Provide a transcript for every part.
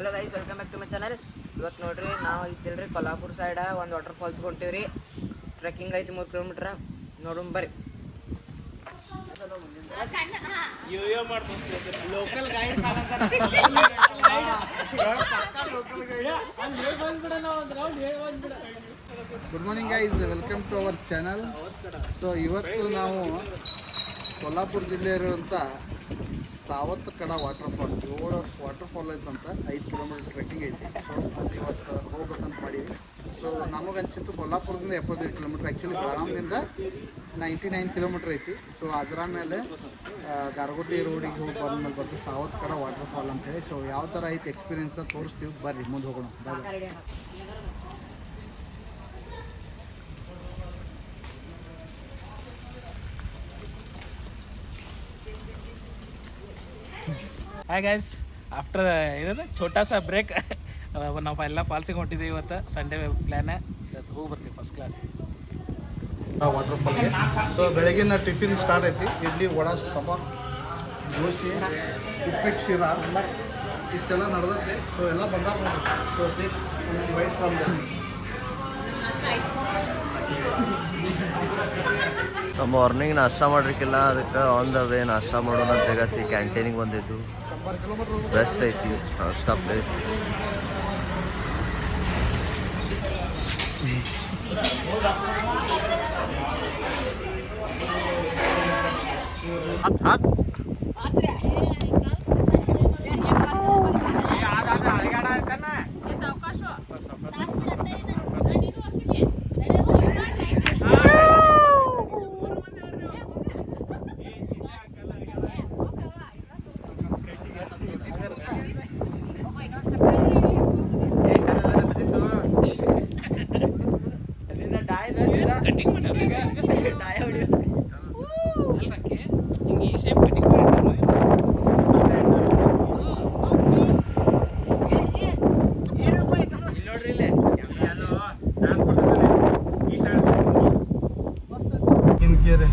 Hello guys, welcome back to my channel. ಇವತ್ತು ನೋಡ್ರಿ ನಾವು ಐತಿಲ್ರಿ ಕೊಲ್ಹಾಪುರ ಸೈಡ ಒಂದು ವಾಟರ್ ಫಾಲ್ಸ್ ಹೊಂಟೀವ್ರಿ. ಟ್ರೆಕ್ಕಿಂಗ್ ಐತಿ 3 ಕಿಲೋಮೀಟ್ರ್. ನೋಡೋಣ ಬರ್ರಿ. Good morning guys, welcome to our channel. So ಇವತ್ತು ನಾವು ಕೊಲ್ಹಾಪುರ ಜಿಲ್ಲೆ ಇರುವಂಥ Savatkada waterfall 7 waterfall ಐತಂತ 5 ಕಿಲೋಮೀಟರ್ ಟ್ರೆಕ್ಕಿಂಗ್ ಐತಿ. ಸೊ ಅಲ್ಲಿ ಇವತ್ತು ಹೋಗ್ಬೇಕಂತ ಮಾಡೀವಿ. ಸೊ ನಮಗನ್ಸಿತ್ತು ಕೊಲ್ಹಾಪುರದಿಂದ 75 ಕಿಲೋಮೀಟ್ರ್, ಆ್ಯಕ್ಚುಲಿ ಬೆಳಗಾವಿಯಿಂದ 99 ಕಿಲೋಮೀಟ್ರ್ ಐತಿ. ಸೊ ಅದರ ಮೇಲೆ ಗಾರಗುಟ್ಟಿ ರೋಡಿಗೆ ಹೋಗಿ ಬಂದ್ಮೇಲೆ ಬರ್ತೀವಿ ಸಾವತ್ತಕಡ ವಾಟರ್ ಫಾಲ್ ಅಂತೇಳಿ. ಸೊ ಯಾವ ಥರ ಐತಿ ಎಕ್ಸ್ಪೀರಿಯನ್ಸ್ ತೋರಿಸ್ತೀವಿ, ಬರ್ರಿ ಮುಂದೆ ಹೋಗೋಣ. ಹಾಯ್ ಗೈಸ್, ಆಫ್ಟರ್ ಏನದು ಛೋಟಾ ಸಾ ಬ್ರೇಕ್ ನಾವು ಎಲ್ಲ ಫಾಲ್ಸಿಗೆ ಹೊಂಟಿದ್ದೀವಿ. ಇವತ್ತು ಸಂಡೇ ಪ್ಲ್ಯಾನ್, ಇವತ್ತು ಹೋಗಿ ಬರ್ತೀವಿ ಫಸ್ಟ್ ಕ್ಲಾಸ್ ವಾಟರ್ ಫಾಲ್ಗೆ. ಸೊ ಬೆಳಗಿನ ಟಿಫಿನ್ ಸ್ಟಾರ್ಟ್ ಐತಿ. ಇಡ್ಲಿ, ವಡಾ, ಸಾಂಬಾರ್, ದೋಸೆ, ಉಪ್ಪಿಟ್ಟು, ಶಿರಾ, ಇಷ್ಟೆಲ್ಲ ನಡೆದೈತಿ. ಸೊ ಎಲ್ಲ ಬಂದಾರ ನೋಡಿ. ಸೊ ವೈಟ್ ಫ್ರಮ್ ಮಾರ್ನಿಂಗ್ ನಾಷ್ಟ ಮಾಡ್ರಿಕ್ಕಿಲ್ಲ, ಅದಕ್ಕೆ ಆನ್ ದ ವೇ ನಾಷ್ಟ ಮಾಡೋಣ ಅಂತ ಕ್ಯಾಂಟೀನಿಗೆ ಬಂದಿದ್ದು. ಬೆಸ್ಟ್ ಐತಿ ನಾಷ್ಟ ಪ್ಲೇಸ್. ಕಟಿಂಗ್ ಮಾಡ್ಯಾರ ಹಿಂಗೆ ಈ ಶೇಪ್ ಕಟಿಂಗ್ ಮಾಡ್ಯಾರ. ನೋಡ್ರಿ ಇಲ್ಲೇ ಇನ್ಕೇರೆ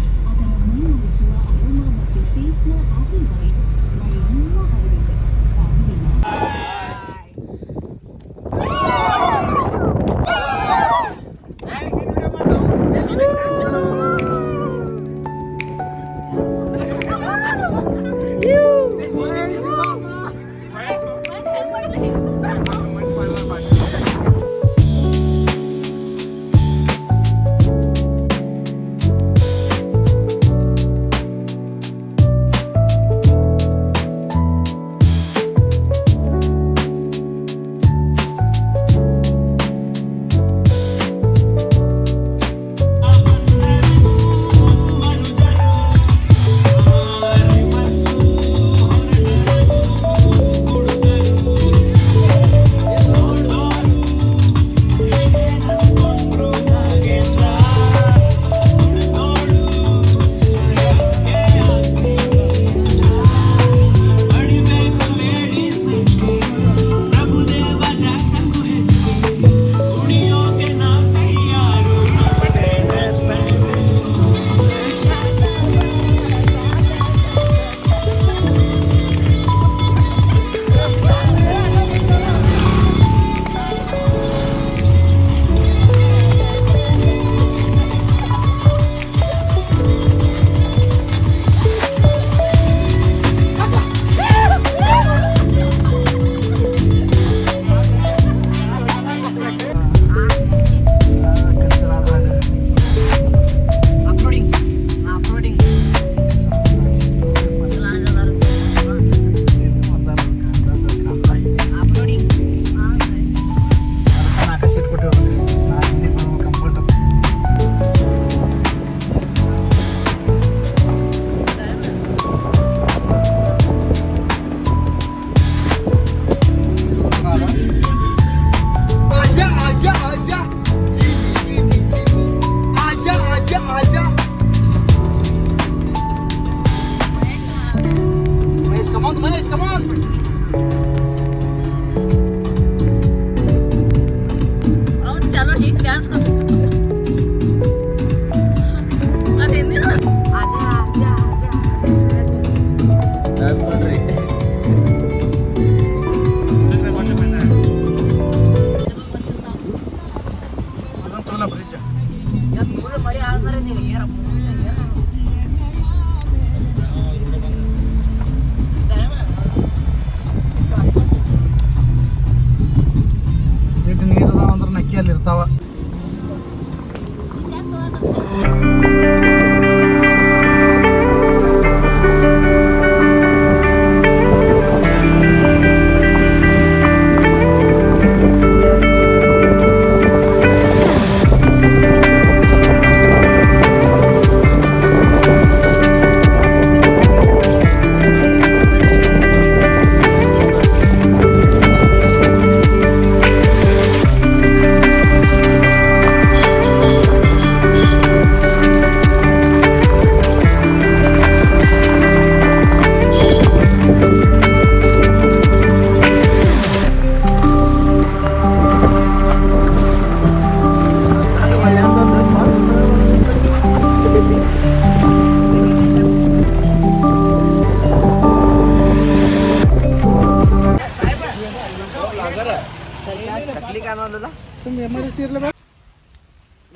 ಬರ್ತಾವ.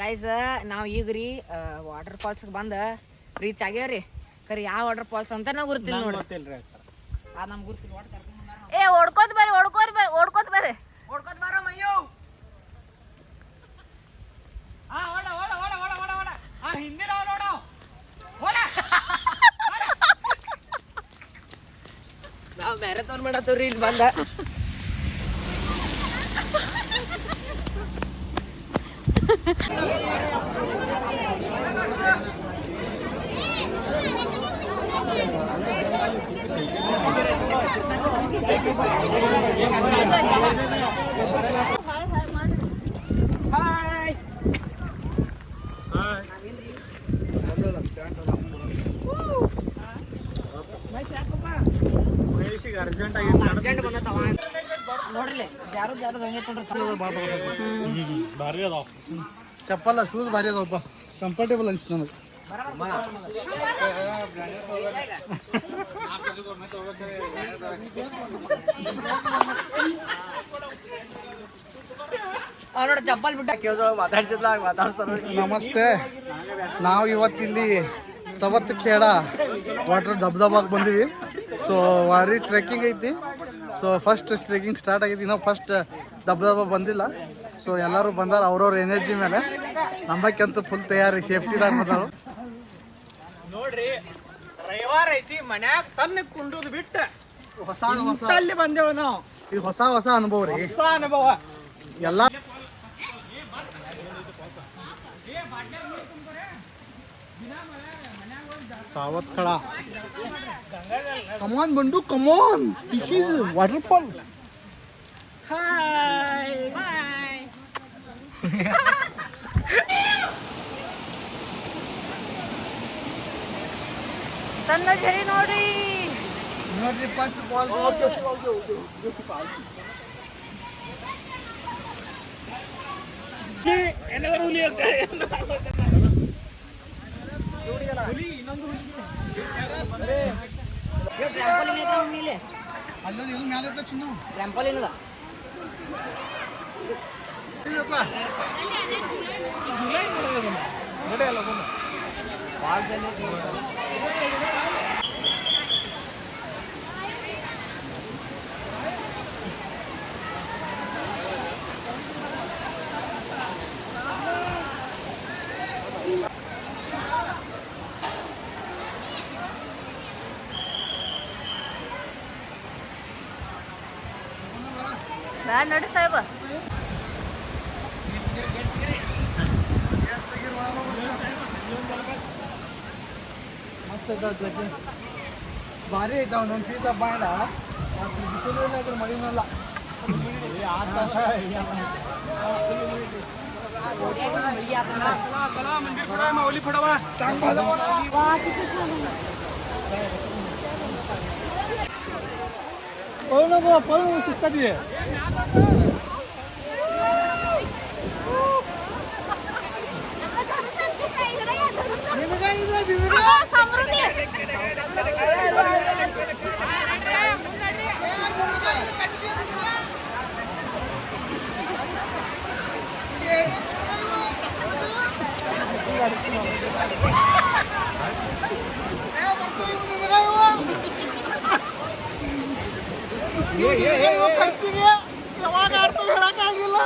ಗೈಸ್ ನಾವು ಈಗ ರೀ ವಾಟರ್ ಫಾಲ್ಸ್ಗೆ ಬಂದು ರೀಚ್ ಆಗ್ಯಾವ್ರಿ. ಖರೆ ಯಾವ ವಾಟರ್ ಫಾಲ್ಸ್ ಅಂತ ನಾವು ಗುರ್ತಿಲ್ಲ ನೋಡಿ. ನಮ್ಗೆ ಗುರ್ತಿಲ್ಲ. ಏ ಓಡ್ಕೋತ ಬರ್ರಿ ಓಡ್ಕೋತ ಬರ್ರಿ ಓಡ್ಕೊತ ಬಾರೋ ಮಯ್ಯೋ. ನಾವು ಮ್ಯಾರಥಾನ್ ಮಾಡತ್ತವ್ರಿ ಇಲ್ಲಿ ಬಂದ. ಅರ್ಜೆಂಟ್ ಬಂದತ್ತವ ನೋಡ್ರಿ. ಯಾರು ಹಂಗೆ ಚಪ್ಪಲ್ಲ ಶೂಸ್ ಭಾರಿ ಅದಾವಪ್ಪ, ಕಂಫರ್ಟೇಬಲ್ ಅನ್ಸುತ್ತೆ ನನಗೆ. ನೋಡಿ ಚಪ್ಪಲ್ ಬಿಟ್ಟ. ನಮಸ್ತೆ. ನಾವು ಇವತ್ತಿಲ್ಲಿ ಸವತ್ ಖೇಡ ವಾಟರ್ ದಬ್ದಬಾಗ್ ಬಂದೀವಿ. ಸೊ ವಾರಿ ಟ್ರೆಕ್ಕಿಂಗ್ ಐತಿ. ಸೊ ಫಸ್ಟ್ ಟ್ರೆಕ್ಕಿಂಗ್ ಸ್ಟಾರ್ಟ್ ಆಗೈತಿ. ನಾವು ಫಸ್ಟ್ ದಬ್ದಬ ಬಂದಿಲ್ಲ. ಸೊ ಎಲ್ಲರೂ ಬಂದಾರ ಅವ್ರವ್ರ ಎನರ್ಜಿ ಮೇಲೆ. ನಂಬಕ್ಕಂತೂ ಫುಲ್ ತಯಾರಿ, ಸೇಫ್ಟಿದಾಗ ಬಂದಾರು ನೋಡ್ರಿ. ರವಿವಾರ ಐತಿ, ಮನ್ಯಾಗ ತನ್ನ ಕುಂಡುದು ಬಿಟ್ಟ ಹೊಸ ಅಲ್ಲಿ ಬಂದೇವ ನಾವು. ಇದು ಹೊಸ ಅನುಭವ ರೀ, ಹೊಸ ಅನುಭವ ಎಲ್ಲ. ಸಾವತ್ ಖಳ, ಕಮಾನ್ ಬಂಡು ಕಮಾನ್, ದಿಸ್ ಈಸ್ ವಾಟರ್ ಫಾಲ್. ಸಣ್ಣ ಝರಿ ನೋಡ್ರಿ. ನೋಡ್ರಿ ಫಸ್ಟ್ ಫಾಲ್. ಅಲ್ಲೊಂದು ಇದು ಮ್ಯಾಲೆ ಐತೆ ಚಿನ್ನು. ಟ್ರ್ಯಾಂಪೋಲಿನ್ ಅದ. ಬ್ಯಾಡ ನಡಿ ಸಾಹೇಬ. ಭಾರಿ ಐತೆ ಒಂದೊಂದು ಸೀತ ಬಾಣ. ಬಿಸಿಲು ಇಲ್ಲ, ಅದ್ರ ಮಳಿನಲ್ಲ. ಸಿಗ್ತದೆ. ಖರ್ಚಿಗೆ ಯಾವಾಗ ಆಡ್ತವೆ ಹೇಳಕ್ಕಾಗಿಲ್ಲ.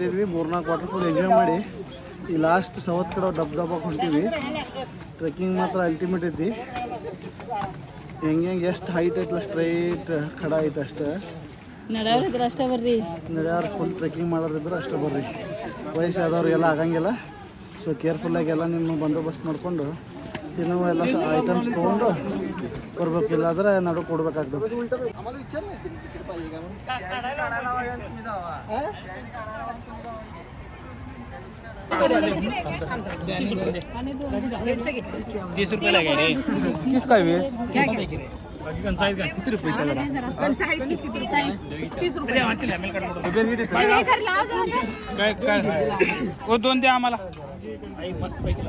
ಇದ್ವಿ 3-4 ವಾಟರ್ಫಾಲ್ ಎಂಜಾಯ್ ಮಾಡಿ ಈ ಲಾಸ್ಟ್ ಸವತ್ ಕಡೆ ಡಬ್ ಡಬ್ಬಕ್ಕೆ ಹೊಂಟೀವಿ. ಟ್ರೆಕ್ಕಿಂಗ್ ಮಾತ್ರ ಅಲ್ಟಿಮೇಟ್ ಐತಿ. ಹೆಂಗೆ ಎಷ್ಟು ಹೈಟ್ ಐತಲ್ಲ ಸ್ಟ್ರೈಟ್ ಕಡ ಐತೆ ಅಷ್ಟೇ. ನಡೆಯೋರಿದ್ರೆ ಅಷ್ಟೇ ಬರ್ರಿ. ನಡೆಯೋರು ಫುಲ್ ಟ್ರೆಕ್ಕಿಂಗ್ ಮಾಡೋರಿದ್ರೆ ಅಷ್ಟೇ ಬರ್ರಿ. ವಯಸ್ಸಾದವ್ರು ಎಲ್ಲ ಆಗಂಗಿಲ್ಲ. ಸೊ ಕೇರ್ಫುಲ್ಲಾಗಿ ಎಲ್ಲ ನಿಮ್ಮ ಬಂದೋಬಸ್ತ್ ಮಾಡಿಕೊಂಡು ತಿನ್ನೋ ಎಲ್ಲ ಐಟಮ್ಸ್ ತೊಗೊಂಡು ಬರ್ಬೇಕು. ಇಲ್ಲಾಂದ್ರೆ ನಡು ಕೊಡ್ಬೇಕಾಗ್ತದೆ. वो 2 द्या आम्हाला. मस्त पैकी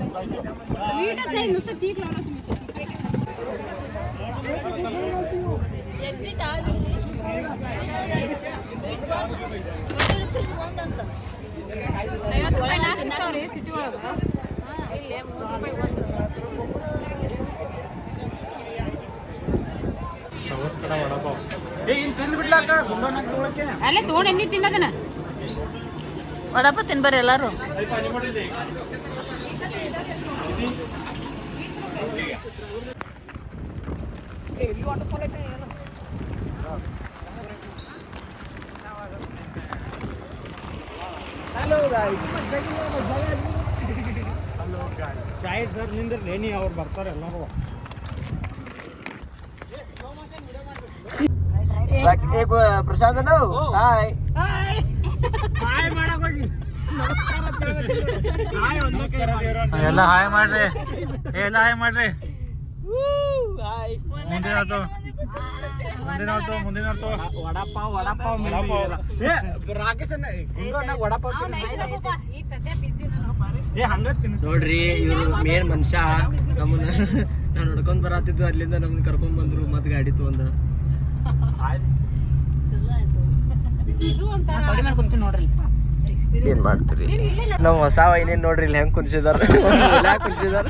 ಅಲ್ಲೇ ತಗೊಂಡು ಎಣ್ಣೆ ತಿನ್ನದನ ವಡಪ್ಪ ತಿನ್ಬರ್ರಿ ಎಲ್ಲಾರು. ಸರ್ ನಿಂದ್ರೆ ಲೇನಿ ಅವ್ರು ಬರ್ತಾರೆ ಎಲ್ಲರೂ. ಪ್ರಸಾದ್ ಹಾಯ್ ಹಾಯ್ ಮಾಡಕ್ ಹೋಗಿ ಎಲ್ಲ ಹಾಯ್ ಮಾಡ್ರಿ, ಎಲ್ಲ ಹಾಯ್ ಮಾಡ್ರಿ. ಮುಂದಿನ ಹೊತ್ತು ನೋಡ್ರಿ ಇವ್ರು ಮೇನ್ ಮನುಷ್ಯ ನಮ್ಮನ್ನ ನಾನು ನೋಡ್ಕೊಂಡ್ ಬರತ್ತಿದ್ದು ಅಲ್ಲಿಂದ ನಮ್ಮನ್ನ ಕರ್ಕೊಂಡ್ ಬಂದ್ರು ಮತ್ ಗಾಡಿ ತಗೊಂಡ ತೊಡಿ ಮೇಲೆ ಕುಂತು ನೋಡ್ರಿ. ಏನ್ ಮಾಡ್ತೀರಿ ನಾವ್ ಹೊಸ ವೈನೇನ್ ನೋಡ್ರಿ ಇಲ್ಲಿ ಹೆಂಗ್ ಕುಂಚಿದಾರ ಕುಂಚಿದಾರ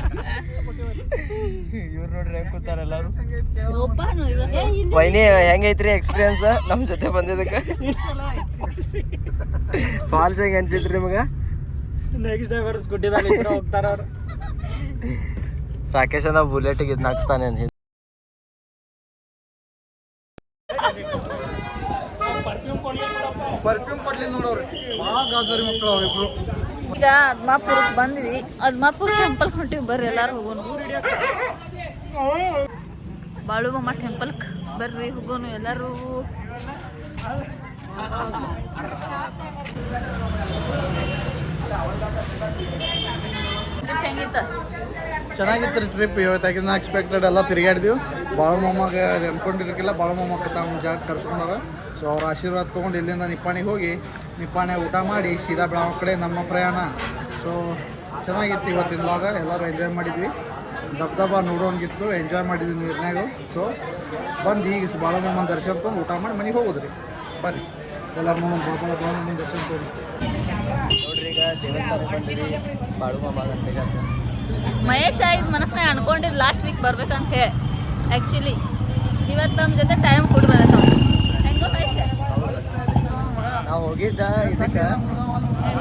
ಇವ್ರು ನೋಡ್ರಿ ಹೆಂಗ್ ಕುಂತಾರ ಎಲ್ಲಾರು. ವೈನಿ ಹೆಂಗೈತ್ರಿ ಎಕ್ಸ್ಪೀರಿಯನ್ಸ್ ನಮ್ ಜೊತೆ ಬಂದಿದ್ದಕ್ಕ? ಫಾಲ್ಸ್ ಹೆಂಗ್ ಅನ್ಸಿತ್ರಿ ನಿಮಗ? ನೆಕ್ಸ್ಟ್ ಡ್ರೈವರ್ ಸ್ಕೂಟಿ ಹೋಗ್ತಾರ ಅವ್ರು. ರಾಕೇಶ್ ಅನ್ನ ಬುಲೆಟ್ ಇದ್ ನಾಕ್ಸ್ತಾನೆ ಪರ್ಫ್ಯೂಮ್ ಕೊಡ್ಲಿ ನೋಡವ್ರಿ, ಭಾಳ ಗಾಜರಿ ಮಕ್ಕಳು ಅವ್ರಿಬ್ರು. ಈಗ ಅದ್ಮಾಪುರಕ್ಕೆ ಬಂದ್ವಿ, ಅದ್ಮಾಪುರ ಟೆಂಪಲ್ ಹೊಂಟಿವಿ, ಬರ್ರಿ ಎಲ್ಲಾರು ಹೋಗೋಣ. ಬಾಳುಮಮ್ಮ ಟೆಂಪಲ್ಕ್ ಬರ್ರಿ ಹೋಗೋನು ಎಲ್ಲಾರು. ಹೆಂಗಿತ್ತ? ಚೆನ್ನಾಗಿತ್ತು ರೀ ಟ್ರಿಪ್. ಇವತ್ತಾಗಿನ ಎಕ್ಸ್ಪೆಕ್ಟೆಡ್ ಎಲ್ಲ ತಿರುಗಾಡಿದ್ವಿ. ಬಾಳಮಮ್ಮಗೆ ಅನ್ಕೊಂಡಿರ್ಕಿಲ್ಲ, ಬಾಳಮಮ್ಮಕ್ಕೆ ತಾವು ಜಾಗ ಕರ್ಸ್ಕೊಂಡಾರ. ಸೊ ಅವ್ರ ಆಶೀರ್ವಾದ ತೊಗೊಂಡು ಇಲ್ಲಿಂದ ನಿಪ್ಪಾಣಿಗೆ ಹೋಗಿ ನಿಪ್ಪಾಣಿ ಊಟ ಮಾಡಿ ಸೀದಾ ಬೆಳಗಾವಿ ಕಡೆ ನಮ್ಮ ಪ್ರಯಾಣ. ಸೊ ಚೆನ್ನಾಗಿತ್ತು ಇವತ್ತಿನ ಲಾಗ, ಎಲ್ಲರೂ ಎಂಜಾಯ್ ಮಾಡಿದ್ವಿ. ದಬ್ಬ ನೋಡೋಂಗಿತ್ತು, ಎಂಜಾಯ್ ಮಾಡಿದ್ವಿ ನೀರಿನಾಗ. ಸೊ ಬಂದು ಈಗ ಬಾಳಮಮ್ಮನ ದರ್ಶನ ತೊಗೊಂಡು ಊಟ ಮಾಡಿ ಮನೆಗೆ ಹೋಗೋದ್ರಿ. ಬರ್ರಿ ಎಲ್ಲರೂ ನೋಡೋಣ ಬಾಳಮಮ್ಮನ ದರ್ಶನ ತೊಗೊಂಡು. ನೋಡ್ರಿ ಈಗ ದೇವಸ್ಥಾನಕ್ಕೆ ಬಂದಿರಿ ಬಾಳುಮಮ್ಮ ಗಂಟೆಗಾಸ. ಮಹೇಶ ಇದು ಮನಸ್ಸಿನಾಗ ಅನ್ಕೊಂಡಿದ್ದು ಲಾಸ್ಟ್ ವೀಕ್ ಬರ್ಬೇಕಂತ ಹೇಳಿ. ಆ್ಯಕ್ಚುಲಿ ಇವತ್ತು ನಮ್ಮ ಜೊತೆ ಟೈಮ್ ಕೂಡಿ ಬಂದ. ಹೆಂಗೋ ಮಹೇಶ ನಾವು ಹೋಗಿದ್ದ ಇದಕ್ಕೆ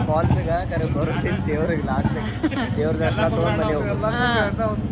ಫಾಲ್ಸ್ಗೆ ಕರೆ ಬರ್ತೀನಿ ದೇವ್ರಿಗೆ ಲಾಸ್ಟಿಗೆ ದೇವ್ರ ದರ್ಶನ ತೊಗೊಂಡು ಮನೆ ಹೋಗೋದು.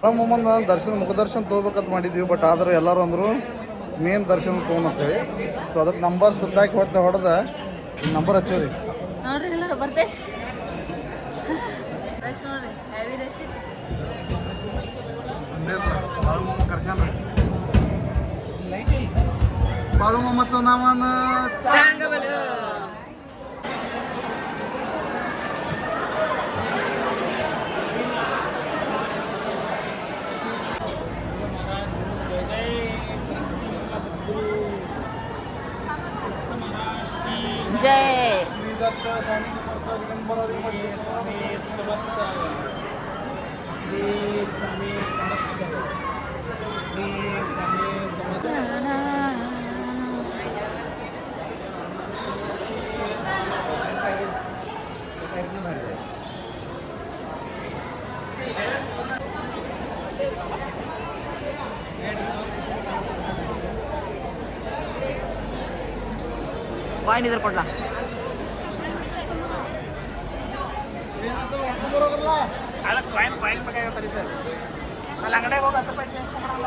ಬಾಳಮಮ್ಮನ ದರ್ಶನ ಮುಖದರ್ಶನ ತೊಗೋಬೇಕಂತ ಮಾಡಿದ್ವಿ. ಬಟ್ ಆದ್ರೆ ಎಲ್ಲರೂ ಅಂದರು ಮೇನ್ ದರ್ಶನ ತೊಗೊಂಡಂತೇಳಿ. ಸೊ ಅದಕ್ಕೆ ನಂಬರ್ ಸುತ್ತಾಕಿ ಹೊಡೆದ ನಂಬರ್ ಹಚ್ಚೀವಿ ರೀ. ನೋಡ್ರಿ ಎಲ್ಲರೂ ಬರ್ತೇಶ್ ನೋಡ್ರಿ ಹೆವಿ ರಶ್. ಬಾಳಮಮ್ಮ ಕರ್ಸ್ಯಾನ. ಬಾಳಮಮ್ಮ ನಾವನ जय ಪಾಯಿಂಟ್ ಇದ್ರ ಕೊಡ್ಲಾ? Point ಬೇಕಾಗಿರ್ತಾರೆ sir. ಅಲ್ಲಿ ಅಂಗಡಿಗೆ ಹೋಗಿ 10 ರೂಪಾಯಿ ಚೇಂಜ್ ಮಾಡಲ್ಲ.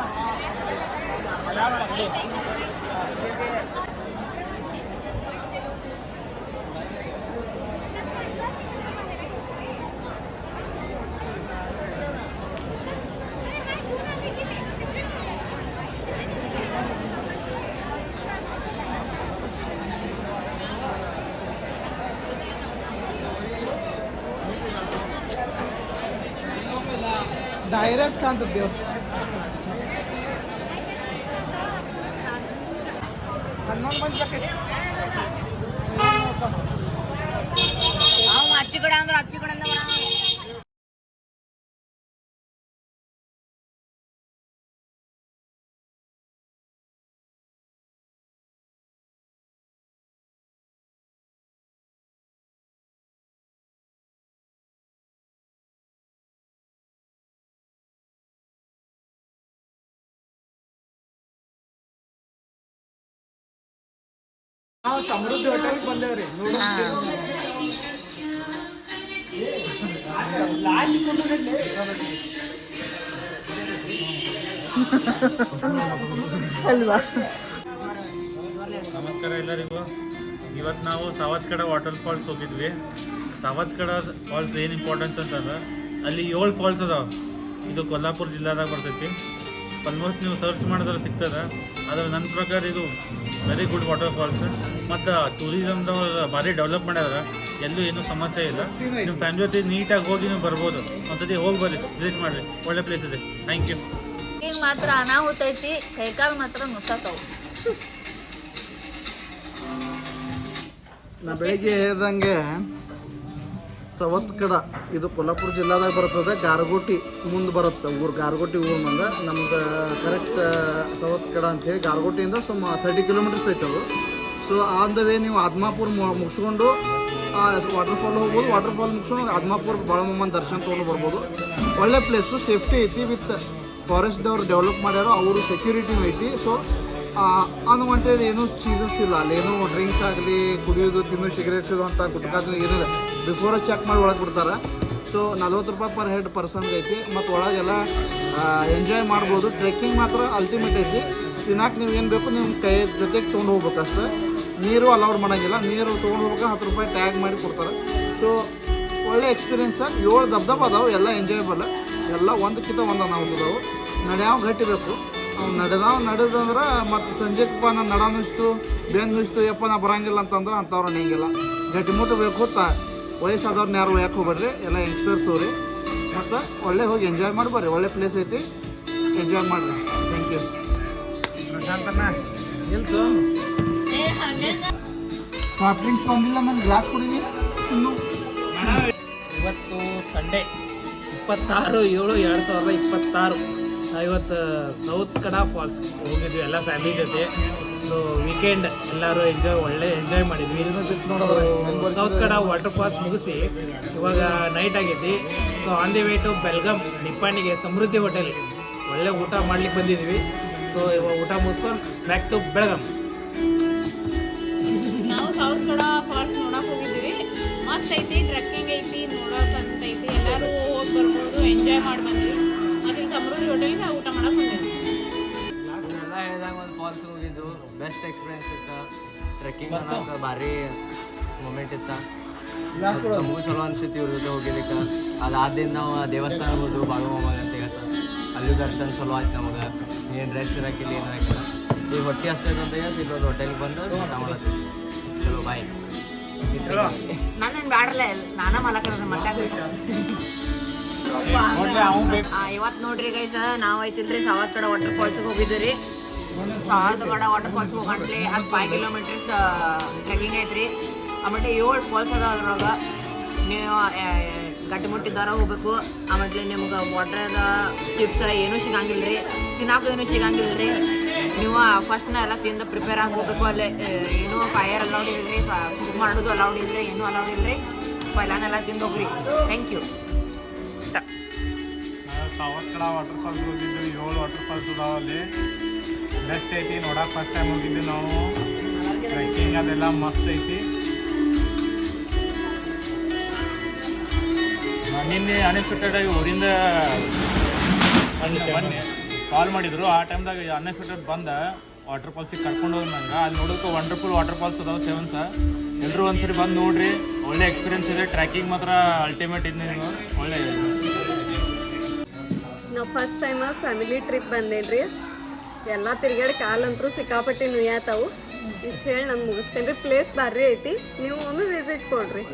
ಡೈರೆಕ್ಟ್ ಕಾಣ್ತದೆ. ನಾವು ಅಚ್ಚಿ ಕಡೆ ಅಂದ್ರೆ ಅಚ್ಚಿ ಕಡೆ ಅಂದ್ರೆ ನಾವು ಸಮೃದ್ಧಿ ಹೋಟೆಲ್ಗೆ ಬಂದೇವ್ರಿ. ಅಲ್ವಾ? ನಮಸ್ಕಾರ ಎಲ್ಲರಿಗೂ. ಇವತ್ತು ನಾವು ಸಾವತ್ಕಡ ವಾಟರ್ ಫಾಲ್ಸ್ ಹೋಗಿದ್ವಿ. ಸಾವತ್ಕಡ ಫಾಲ್ಸ್ ಏನು ಇಂಪಾರ್ಟೆನ್ಸ್ ಅಂತಂದ್ರೆ ಅಲ್ಲಿ 7 ಫಾಲ್ಸ್ ಅದಾವೆ. ಇದು ಕೊಲ್ಲಾಪುರ ಜಿಲ್ಲಾದಾಗ ಬರ್ತೈತಿ. ಆಲ್ಮೋಸ್ಟ್ ನೀವು ಸರ್ಚ್ ಮಾಡಿದ್ರೆ ಸಿಗ್ತದೆ. ಆದರೆ ನನ್ನ ಪ್ರಕಾರ ಇದು ವೆರಿ ಗುಡ್ ವಾಟರ್ ಫಾಲ್ಸ್. ಮತ್ತು ಟೂರಿಸಮ್ದವ್ರು ಭಾರಿ ಡೆವಲಪ್ ಮಾಡ್ಯಾರ. ಎಲ್ಲೂ ಏನೂ ಸಮಸ್ಯೆ ಇಲ್ಲ. ನಿಮ್ಮ ಫ್ಯಾಮಿಲಿ ಜೊತೆ ನೀಟಾಗಿ ಹೋಗಿ ನೀವು ಬರ್ಬೋದು. ಒಂದ್ಸತಿ ಹೋಗಿ ಬರ್ರಿ, ವಿಸಿಟ್ ಮಾಡಿರಿ, ಒಳ್ಳೆ ಪ್ಲೇಸ್ ಇದೆ. Thank you. ಈಗ ಮಾತ್ರ ಅನಾಹುತ ಐತಿ, ಕೈಕಾಲು ಮಾತ್ರ ನುಸಾಕವು. ನಾ ಬೆಳಿಗ್ಗೆ ಹೇಳ್ದಂಗೆ ಸವತ್ಕಡ ಇದು ಕೊಲ್ಲಾಪುರ ಜಿಲ್ಲಾದಾಗ ಬರ್ತದೆ. ಗಾರಗೋಟಿ ಮುಂದೆ ಬರುತ್ತೆ ಊರು. ಗಾರಗೋಟಿ ಊರು ಮುಂದೆ ನಮ್ದು ಕರೆಕ್ಟ್ ಸವತ್ಕಡ ಅಂಥೇಳಿ ಗಾರಗೋಟಿಯಿಂದ 30 ಕಿಲೋಮೀಟರ್ಸ್ ಐತೆ ಅದು. ಸೊ ಆನ್ ದ ವೇ ನೀವು ಆದ್ಮಾಪುರ ಮುಗಿಸ್ಕೊಂಡು ವಾಟರ್ಫಾಲ್ ಹೋಗ್ಬೋದು. ವಾಟರ್ಫಾಲ್ ಮುಗಿಸ್ಕೊಂಡು ಆದ್ಮಾಪುರ ಬಾಳಮಮ್ಮನ ದರ್ಶನ ತೊಗೊಂಡು ಬರ್ಬೋದು. ಒಳ್ಳೆ ಪ್ಲೇಸು, ಸೇಫ್ಟಿ ಐತಿ. ವಿತ್ ಫಾರೆಸ್ಟ್ದವ್ರು ಡೆವಲಪ್ ಮಾಡ್ಯಾರೋ, ಅವರು ಸೆಕ್ಯೂರಿಟಿನೂ ಐತಿ. ಸೊ ಅನ್ವಾಂಟೆಡ್ ಏನೂ ಚೀಸಸ್ ಇಲ್ಲ ಅಲ್ಲಿ. ಏನೂ ಡ್ರಿಂಕ್ಸ್ ಆಗಲಿ, ಕುಡಿಯೋದು, ತಿನ್ನೋ ಸಿಗರೇಟ್ಸ್ ಅಂತ ಗುಟ್ಕಾದ ಏನಿಲ್ಲ. ಬಿಫೋರ ಚೆಕ್ ಮಾಡಿ ಒಳಗೆ ಬಿಡ್ತಾರೆ. ಸೊ 40 ರೂಪಾಯಿ ಪರ್ ಹೆಡ್ ಪರ್ಸನ್ಗೆ ಐತಿ. ಮತ್ತು ಒಳಗೆಲ್ಲ ಎಂಜಾಯ್ ಮಾಡ್ಬೋದು. ಟ್ರೆಕ್ಕಿಂಗ್ ಮಾತ್ರ ಅಲ್ಟಿಮೇಟ್ ಐತಿ. ತಿನ್ನಕ್ಕೆ ನೀವು ಏನು ಬೇಕು ನಿಮ್ಮ ಕೈ ಜೊತೆಗೆ ತೊಗೊಂಡು ಹೋಗ್ಬೇಕು ಅಷ್ಟೇ. ನೀರು ಅಲೌಡ್ ಮಾಡೋಂಗಿಲ್ಲ. ನೀರು ತೊಗೊಂಡು ಹೋಗ್ಬೇಕು, 10 ರೂಪಾಯಿ ಟ್ಯಾಗ್ ಮಾಡಿ ಕೊಡ್ತಾರೆ. ಸೊ ಒಳ್ಳೆ ಎಕ್ಸ್ಪೀರಿಯೆನ್ಸ್. 7 ದಬ್ದಬ ಅದಾವೆ, ಎಲ್ಲ ಎಂಜಾಯಬಲ್. ಎಲ್ಲ ಒಂದಕ್ಕಿಂತ ಒಂದು ಅದಾವೆ. ನಡೆಯಾವ ಗಟ್ಟಿಬೇಕು. ಅವ್ನು ನಡೆದಂದ್ರೆ ಮತ್ತು ಸಂಜೆಗಪ್ಪ ನಾನು ನಡ ನುಸ್ತು, ಬೆನ್ನು ನುಸ್ತು, ಯಪ್ಪ ನಾ ಬರೋಂಗಿಲ್ಲ ಅಂತಂದ್ರೆ ಅಂಥವ್ರು ಅನ್ನಂಗಿಲ್ಲ. ಗಟ್ಟಿ ಮುಟ್ಟಬೇಕು. ವಯಸ್ಸಾದವ್ರನ್ನ ಯಾರು ಯಾಕೆ ಹೋಗ್ಬೇಡ್ರಿ, ಎಲ್ಲ ಯಂಗ್ಸ್ಟರ್ಸ್ ಹೋಗ್ರಿ. ಮತ್ತು ಒಳ್ಳೆ ಹೋಗಿ ಎಂಜಾಯ್ ಮಾಡ್ಬರ್ರಿ. ಒಳ್ಳೆ ಪ್ಲೇಸ್ ಐತಿ, ಎಂಜಾಯ್ ಮಾಡಿರಿ. Thank you. ನಿಲ್ಸು. ಸಾಫ್ಟ್ ಡ್ರಿಂಕ್ಸ್ ಬಂದಿಲ್ಲ, ನನ್ನ ಗ್ಲಾಸ್ ಕುಡೀನಿ ಇನ್ನು. ಇವತ್ತು ಸಂಡೇ 26/7/2026. ಇವತ್ತು ಸೌತ್ ಕಡ ಫಾಲ್ಸ್ ಹೋಗಿದ್ವಿ ಎಲ್ಲ ಫ್ಯಾಮಿಲಿ ಜೊತೆ. ಸೊ ವೀಕೆಂಡ್ ಎಲ್ಲರೂ ಒಳ್ಳೆ ಎಂಜಾಯ್ ಮಾಡಿದ್ವಿ. ಸೌತ್ ಕಡ ವಾಟರ್ ಫಾಲ್ಸ್ ಮುಗಿಸಿ ಇವಾಗ ನೈಟ್ ಆಗೈತಿ. So on the way to Belgaum ನಿಪ್ಪಾಣಿಗೆ ಸಮೃದ್ಧಿ ಹೋಟೆಲ್ ಒಳ್ಳೆ ಊಟ ಮಾಡ್ಲಿಕ್ಕೆ ಬಂದಿದ್ವಿ. ಸೊ ಇವಾಗ ಊಟ ಮುಗಿಸ್ಕೊಂಡು ಬ್ಯಾಕ್ ಟು ಬೆಳಗಾಂ. ನಾವು ಸೌತ್ ಕಡ ಫಾಲ್ಸ್ ನೋಡಕ್ ಹೋಗಿದ್ವಿ. ಮಸ್ತ್ ಐತಿ, ಟ್ರೆಕ್ಕಿಂಗ್ ಐತಿ, ನೋಡೋಕಂತ ಐತಿ. ಎಲ್ಲರೂ ಹೋಗಿ ಬರ್ಬೋದು, ಎಂಜಾಯ್ ಮಾಡಿ ಬಂದ್ವಿ. ಮತ್ತೆ ಸಮೃದ್ಧಿ ಹೋಟೆಲ್ಗೆ ಊಟ ಮಾಡಕ್ ಬಂದಿದ್ವಿ. ಎಲ್ಲ ಹೇಳಿದಾಗ ಒಂದು ಫಾಲ್ಸ್ ಹೋಗಿದ್ದು ಬೆಸ್ಟ್ ಎಕ್ಸ್ಪೀರಿಯನ್ಸ್ ಇತ್ತು. ಟ್ರೆಕ್ಕಿಂಗ್ ಅನ್ನೋಕೆ ಭಾರಿ ಮೂಮೆಂಟ್ ಇತ್ತು. ನಮಗೂ ಚಲೋ ಅನ್ಸಿತ್ತು ಇವ್ರ ಜೊತೆ ಹೋಗಿಲಿಕ್ಕೆ. ಅದಾದಿಂದ ನಾವು ದೇವಸ್ಥಾನ ಹೋದ್ರು ಬಾಳುಮಮ್ಮ ಅಂತ ಈಗ ಅಲ್ಲೂ ದರ್ಶನ ಚಲೋ ಆಯ್ತು ನಮಗೆ. ಏನು ರೆಸ್ಟ್ ಇರೋಕ್ಕಿಲ್ಲ, ಏನೂ ಆಗಿಲ್ಲ. ಈಗ ಹೊಟ್ಟೆ ಹಸ್ತೈತೆ ಅಂತ ಇಲ್ಲೊಂದು ಹೋಟೆಲ್ಗೆ ಬಂದು ಊಟ ಮಾಡತ್ತೀವಿ. ಚಲೋ ಬಾಯ್. ನಾನೇನು ಬ್ಯಾಡ್ರಲ್ಲ, ನಾನ ಮಲಕರದ ಮತ್ತೆ ಇವತ್ತು ನೋಡ್ರಿ ಗೈಸ್, ನಾವು ಐತಿಲ್ರಿ ಸಾವತ್ಕಡ ವಾಟರ್ ಫಾಲ್ಸ್ಗೆ ಹೋಗಿದ್ವಿ ರೀ. ಸಾವತ್ಕಡ ವಾಟರ್ ಫಾಲ್ಸ್ಗೆ ಹೋಗಂಟ್ಲಿ ಅದು 5 ಕಿಲೋಮೀಟರ್ಸ್ ಟ್ರೆಕ್ಕಿಂಗ್ ಐತ್ರಿ. ಆಮೇಲೆ 7 ಫಾಲ್ಸ್ ಅದ. ಅದ್ರೊಳಗೆ ನೀವು ಗಟ್ಟಿಮುಟ್ಟಿದ್ದಾರ ಹೋಗ್ಬೇಕು. ಆಮೇಲೆ ನಿಮ್ಗೆ ವಾಟರ್ ಚಿಪ್ಸ್ ಏನೂ ಸಿಗಂಗಿಲ್ಲ ರೀ, ತಿನ್ನೋಕೆ ಏನೂ ಸಿಗಂಗಿಲ್ಲ ರೀ. ನೀವು ಫಸ್ಟ್ನ ಎಲ್ಲ ತಿಂದು ಪ್ರಿಪೇರ್ ಆಗಿ ಹೋಗ್ಬೇಕು. ಅಲ್ಲೇ ಏನೂ ಫೈರ್ ಅಲೌಡ್ ಇಲ್ಲ ರೀ, ಕುಕ್ ಮಾಡೋದು ಅಲೌಡ್ ಇಲ್ಲ ರೀ, ಏನೂ ಅಲೌಡ್ ಇಲ್ಲ ರೀ. ಪೈಲಾನೆಲ್ಲ ತಿಂದು ಹೋಗ್ರಿ. Thank you. Savatkada waterfalls ಹೋಗಿದ್ದು. 7 ವಾಟರ್ ಫಾಲ್ಸ್ ಅದಾವೆ ಅಲ್ಲಿ. ಬೆಸ್ಟ್ ಐತಿ ನೋಡಕ್ಕೆ. ಫಸ್ಟ್ ಟೈಮ್ ಹೋಗಿದ್ದು ನಾವು. ಟ್ರೆಕ್ಕಿಂಗ್ ಅದೆಲ್ಲ ಮಸ್ತ್ ಐತಿ. ನಿನ್ನೆ ಅನ್ಎಕ್ಸ್ಪೆಕ್ಟೆಡ್ ಆಗಿ ಊರಿಂದ ಬನ್ನಿ ಕಾಲ್ ಮಾಡಿದ್ರು. ಆ ಟೈಮ್ದಾಗ ಅನ್ಎಕ್ಸ್ಪೆಕ್ಟೆಡ್ ಬಂದ ವಾಟರ್ ಫಾಲ್ಸಿಗೆ ಕರ್ಕೊಂಡು ಹೋಗಿ ನಂಗೆ ಅಲ್ಲಿ ನೋಡೋಕೆ ವಂಡರ್ಫುಲ್ ವಾಟರ್ ಫಾಲ್ಸ್ ಅದಾವೆ 7 ಎಲ್ಲರೂ ಒಂದ್ಸರಿ ಬಂದು ನೋಡ್ರಿ. ಒಳ್ಳೆ ಎಕ್ಸ್ಪೀರಿಯನ್ಸ್ ಇದೆ. ಟ್ರೆಕ್ಕಿಂಗ್ ಮಾತ್ರ ಅಲ್ಟಿಮೇಟ್ ಇದೆ. ನೀವು ಒಳ್ಳೆ ನಾವು ಫಸ್ಟ್ ಟೈಮ್ ಫ್ಯಾಮಿಲಿ ಟ್ರಿಪ್ ಬಂದೇನ್ರಿ. ಎಲ್ಲ ತಿರುಗಾಡಿ ಕಾಲಂತರೂ ಸಿಕ್ಕಾಪಟ್ಟಿ ನುಯ್ಯಾತಾವು. ಇಷ್ಟು ಹೇಳಿ ನಾನು ಮುಗಿಸ್ತೇನೆ ರೀ. ಪ್ಲೇಸ್ ಭಾರಿ ಐತಿ, ನೀವು ಒಮ್ಮೆ ವಿಸಿಟ್ ಕೊಡ್ರಿ.